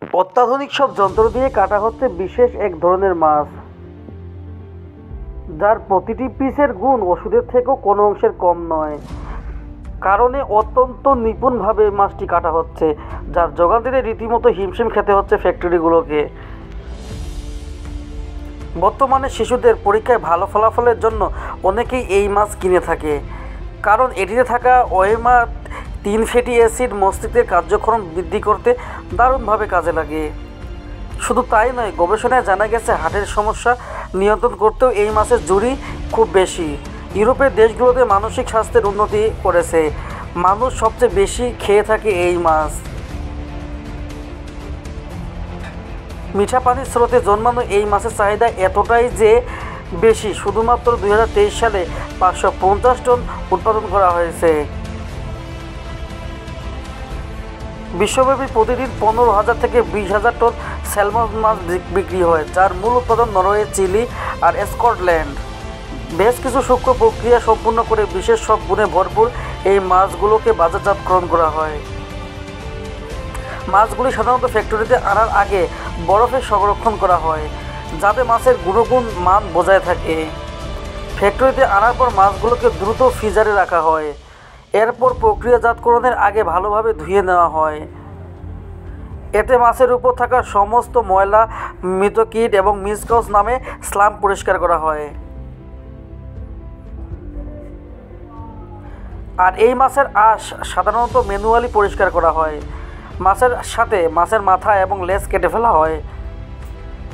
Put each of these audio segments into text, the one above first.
অত্যাধুনিক সব যন্ত্র দিয়ে কাটা হচ্ছে বিশেষ এক ধরনের মাছ, যার প্রতিটি পিসের গুণ ওষুধের থেকেও কোনো অংশের কম নয়। কারণে অত্যন্ত নিপুণভাবে মাছটি কাটা হচ্ছে, যার যোগান দিতে রীতিমতো হিমশিম খেতে হচ্ছে ফ্যাক্টরিগুলোকে। বর্তমানে শিশুদের পরীক্ষায় ভালো ফলাফলের জন্য অনেকেই এই মাছ কিনে থাকে, কারণ এটিতে থাকা ওমেগা 3 ফ্যাটি অ্যাসিড মস্তিষ্কের কার্যক্ষম বৃদ্ধি করতে দারুণভাবে কাজে লাগে। শুধু তাই নয়, গবেষণায় জানা গেছে হার্টের সমস্যা নিয়ন্ত্রণ করতেও এই মাছের জুড়ি খুব বেশি। ইউরোপের দেশগুলোতে মানসিক স্বাস্থ্যের উন্নতি করেছে। মানুষ সবচেয়ে বেশি খেয়ে থাকে এই মাছ। মিঠা পানির স্রোতে জন্মানো এই মাছের চাহিদা এতটাই যে বেশি, শুধুমাত্র 2023 সালে 550 টন উৎপাদন করা হয়েছে। বিশ্বব্যাপী প্রতিদিন 15,000 থেকে 20,000 টন স্যালমন মাছ বিক্রি হয়, যার মূল উৎপাদন নরওয়ে, চিলি আর স্কটল্যান্ড। বেশ কিছু সূক্ষ্ম প্রক্রিয়া সম্পূর্ণ করে বিশেষ সব গুণে ভরপুর এই মাছগুলোকে বাজারজাতকরণ করা হয়। মাছগুলি সাধারণত ফ্যাক্টরিতে আনার আগে বরফে সংরক্ষণ করা হয়, যাতে মাছের গুণগুণ মান বজায় থাকে। ফ্যাক্টরিতে আনার পর মাছগুলোকে দ্রুত ফ্রিজারে রাখা হয়। এরপর প্রক্রিয়াজাতকরণের আগে ভালোভাবে ধুয়ে নেওয়া হয়। এতে মাছের উপর থাকা সমস্ত ময়লা, মৃত কীট এবং মিসকাউস নামে স্লাম পরিষ্কার করা হয়। আর এই মাছের আঁশ সাধারণত ম্যানুয়ালি পরিষ্কার করা হয়। মাছের সাথে মাছের মাথা এবং লেজ কেটে ফেলা হয়।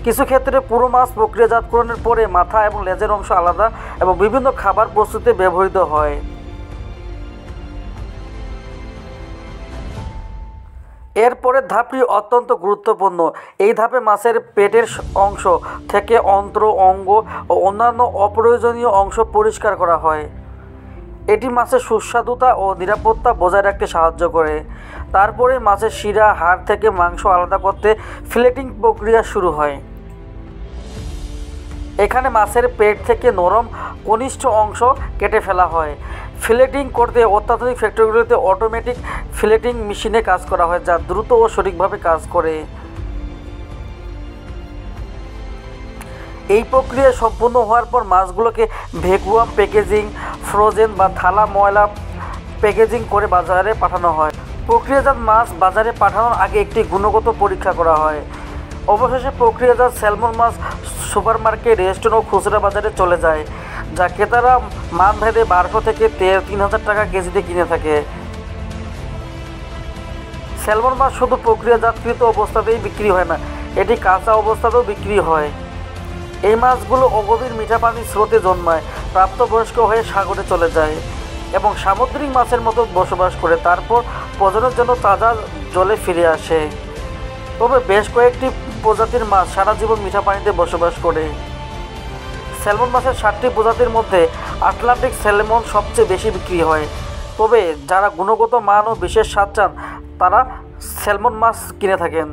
কিছু ক্ষেত্রে পুরো মাছ প্রক্রিয়াজাতকরণের পরে মাথা এবং লেজের অংশ আলাদা এবং বিভিন্ন খাবার প্রস্তুতে ব্যবহৃত হয়। এরপরের ধাপটি অত্যন্ত গুরুত্বপূর্ণ। এই ধাপে মাছের পেটের অংশ থেকে অন্ত্র, অঙ্গ ও অন্যান্য অপ্রয়োজনীয় অংশ পরিষ্কার করা হয়। এটি মাছের সুস্বাদুতা ও নিরাপত্তা বজায় রাখতে সাহায্য করে। তারপরে মাছের শিরা, হাড় থেকে মাংস আলাদা করতে ফিলেটিং প্রক্রিয়া শুরু হয়। এখানে মাছের পেট থেকে নরম কনিষ্ঠ অংশ কেটে ফেলা হয়। ফিলেটিং করতে অত্যাধুনিক ফ্যাক্টরিগুলোতে অটোমেটিক ফিলেটিং মেশিনে কাজ করা হয়, যা দ্রুত ও সঠিকভাবে কাজ করে। এই প্রক্রিয়া সম্পূর্ণ হওয়ার পর মাছগুলোকে ভ্যাকুয়াম প্যাকেজিং, ফ্রোজেন বা থালা ময়লা প্যাকেজিং করে বাজারে পাঠানো হয়। প্রক্রিয়াজাত মাছ বাজারে পাঠানোর আগে একটি গুণগত পরীক্ষা করা হয়। অবশেষে প্রক্রিয়াজাত স্যালমন মাছ সুপারমার্কেট, রেস্টুরেন্ট ও খুচরা বাজারে চলে যায়, যা ক্রেতারা মানভেদে 1200 থেকে 3,000 টাকা কেজিতে কিনে থাকে। স্যালমন মাছ শুধু প্রক্রিয়াজাতকৃত অবস্থাতেই বিক্রি হয় না, এটি কাঁচা অবস্থাতেও বিক্রি হয়। এই মাছগুলো অগভীর মিঠা পানির স্রোতে জন্মায়, প্রাপ্তবয়স্ক হয়ে সাগরে চলে যায় এবং সামুদ্রিক মাছের মতো বসবাস করে, তারপর প্রজননের জন্য তাজা জলে ফিরে আসে। তবে বেশ কয়েকটি প্রজাতির মাছ সারা জীবন মিঠা পানিতে বসবাস করে। স্যালমন মাছের 7টি প্রজাতির মধ্যে আটলান্টিক স্যালমন সবচেয়ে বেশি বিক্রি হয়। তবে যারা গুণগত মান ও বিশেষ স্বাদ চান, তারা স্যালমন মাছ কিনে থাকেন।